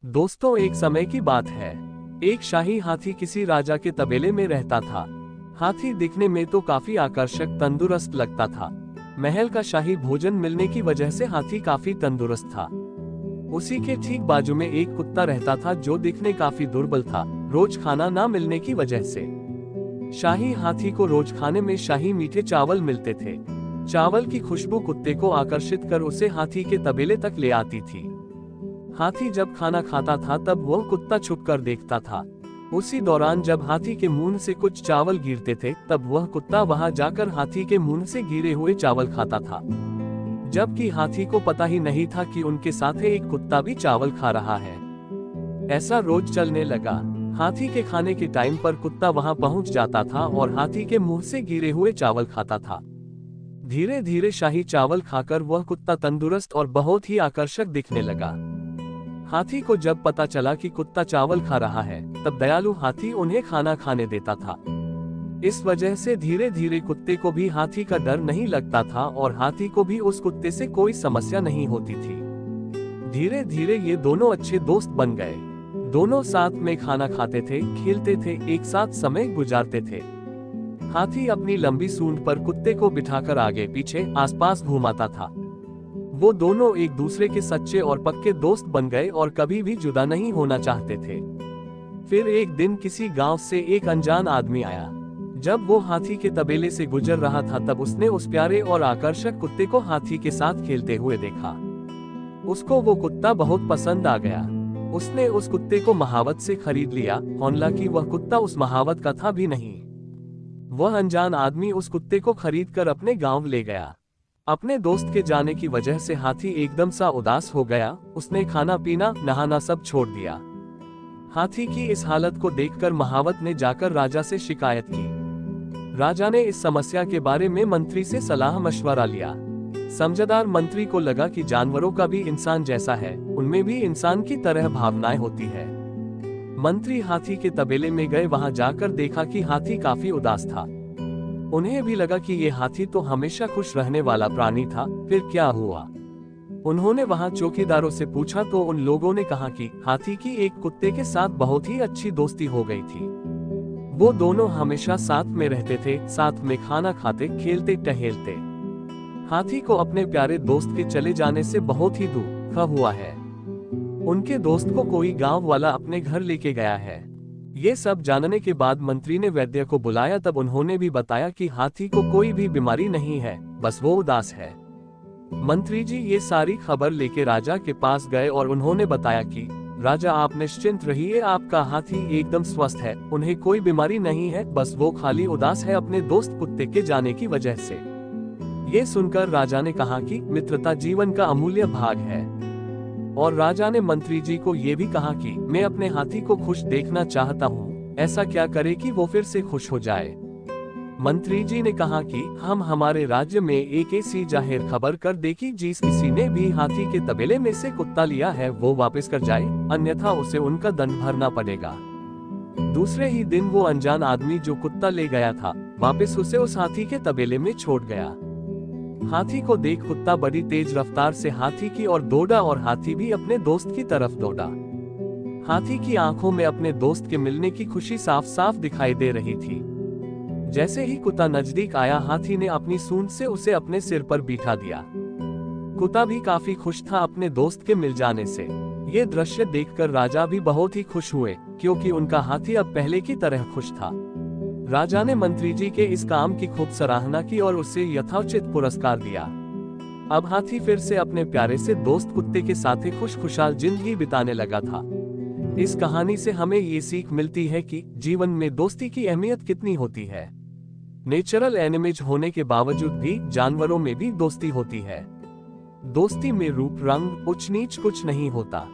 दोस्तों, एक समय की बात है। एक शाही हाथी किसी राजा के तबेले में रहता था। हाथी दिखने में तो काफी आकर्षक तंदुरुस्त लगता था। महल का शाही भोजन मिलने की वजह से हाथी काफी तंदुरुस्त था। उसी के ठीक बाजू में एक कुत्ता रहता था जो दिखने काफी दुर्बल था, रोज खाना ना मिलने की वजह से। शाही हाथी को रोज खाने में शाही मीठे चावल मिलते थे। चावल की खुशबू कुत्ते को आकर्षित कर उसे हाथी के तबेले तक ले आती थी। हाथी जब खाना खाता था तब वह कुत्ता छुपकर देखता था। उसी दौरान जब हाथी के मुंह से कुछ चावल गिरते थे तब वह कुत्ता वहां जाकर हाथी के मुंह से गिरे हुए चावल खाता था, जबकि हाथी को पता ही नहीं था कि उनके साथ एक कुत्ता भी चावल खा रहा है। ऐसा रोज चलने लगा। हाथी के खाने के टाइम पर कुत्ता वहां पहुंच जाता था और हाथी के मुंह से गिरे हुए चावल खाता था। धीरे धीरे शाही चावल खाकर वह कुत्ता तंदुरुस्त और बहुत ही आकर्षक दिखने लगा। हाथी को जब पता चला कि कुत्ता चावल खा रहा है तब दयालु हाथी उन्हें खाना खाने देता था। इस वजह से धीरे धीरे कुत्ते को भी हाथी का डर नहीं लगता था और हाथी को भी उस कुत्ते से कोई समस्या नहीं होती थी। धीरे धीरे ये दोनों अच्छे दोस्त बन गए। दोनों साथ में खाना खाते थे, खेलते थे, एक साथ समय गुजारते थे। हाथी अपनी लंबी सूंड पर कुत्ते को बिठाकर आगे पीछे आसपास घुमाता था। वो दोनों एक दूसरे के सच्चे और पक्के दोस्त बन गए और कभी भी जुदा नहीं होना चाहते थे। फिर एक दिन किसी गांव से एक अनजान आदमी आया। जब वो हाथी के तबेले से गुजर रहा था तब उसने उस प्यारे और आकर्षक कुत्ते को हाथी के साथ खेलते हुए देखा। उसको वो कुत्ता बहुत पसंद आ गया। उसने उस कुत्ते को महावत से खरीद लिया, हालांकि वह कुत्ता उस महावत का था भी नहीं। वह अनजान आदमी उस कुत्ते को खरीद कर अपने गाँव ले गया। अपने दोस्त के जाने की वजह से हाथी एकदम सा उदास हो गया। उसने खाना पीना नहाना सब छोड़ दिया। हाथी की इस हालत को देखकर महावत ने जाकर राजा से शिकायत की। राजा ने इस समस्या के बारे में मंत्री से सलाह मशवरा लिया। समझदार मंत्री को लगा कि जानवरों का भी इंसान जैसा है, उनमें भी इंसान की तरह भावनाएं होती है। मंत्री हाथी के तबेले में गए। वहां जाकर देखा कि हाथी काफी उदास था। उन्हें भी लगा कि ये हाथी तो हमेशा खुश रहने वाला प्राणी था, फिर क्या हुआ। उन्होंने वहां चौकीदारों से पूछा तो उन लोगों ने कहा कि हाथी की एक कुत्ते के साथ बहुत ही अच्छी दोस्ती हो गई थी। वो दोनों हमेशा साथ में रहते थे, साथ में खाना खाते, खेलते, टहलते। हाथी को अपने प्यारे दोस्त के चले जाने से बहुत ही दुख हुआ है। उनके दोस्त को कोई गांव वाला अपने घर लेके गया है। ये सब जानने के बाद मंत्री ने वैद्य को बुलाया। तब उन्होंने भी बताया कि हाथी को कोई भी बीमारी नहीं है, बस वो उदास है। मंत्री जी ये सारी खबर लेके राजा के पास गए और उन्होंने बताया कि राजा, आप निश्चिंत रहिए, आपका हाथी एकदम स्वस्थ है, उन्हें कोई बीमारी नहीं है, बस वो खाली उदास है अपने दोस्त कुत्ते के जाने की वजह से। ये सुनकर राजा ने कहा कि मित्रता जीवन का अमूल्य भाग है। और राजा ने मंत्री जी को ये भी कहा कि मैं अपने हाथी को खुश देखना चाहता हूँ, ऐसा क्या करे कि वो फिर से खुश हो जाए। मंत्री जी ने कहा कि हम हमारे राज्य में एक ऐसी जाहिर खबर कर दे कि जिस किसी ने भी हाथी के तबेले में से कुत्ता लिया है वो वापस कर जाए, अन्यथा उसे उनका दंड भरना पड़ेगा। दूसरे ही दिन वो अनजान आदमी जो कुत्ता ले गया था वापस उसे उस हाथी के तबेले में छोड़ गया। हाथी को देख कुत्ता बड़ी तेज रफ्तार से हाथी की ओर दौड़ा और हाथी भी अपने दोस्त की तरफ दौड़ा। हाथी की आंखों में अपने दोस्त के मिलने की खुशी साफ साफ दिखाई दे रही थी। जैसे ही कुत्ता नजदीक आया, हाथी ने अपनी सूंड से उसे अपने सिर पर बिठा दिया। कुत्ता भी काफी खुश था अपने दोस्त के मिल जाने से। ये दृश्य देखकर राजा भी बहुत ही खुश हुए, क्योंकि उनका हाथी अब पहले की तरह खुश था। राजा ने मंत्री जी के इस काम की खूब सराहना की और उसे यथोचित पुरस्कार दिया। अब हाथी फिर से अपने प्यारे से दोस्त कुत्ते के साथ खुश खुशहाल जिंदगी बिताने लगा था। इस कहानी से हमें ये सीख मिलती है कि जीवन में दोस्ती की अहमियत कितनी होती है। नेचुरल एनिमीज होने के बावजूद भी जानवरों में भी दोस्ती होती है। दोस्ती में रूप, रंग, ऊंच नीच कुछ नहीं होता।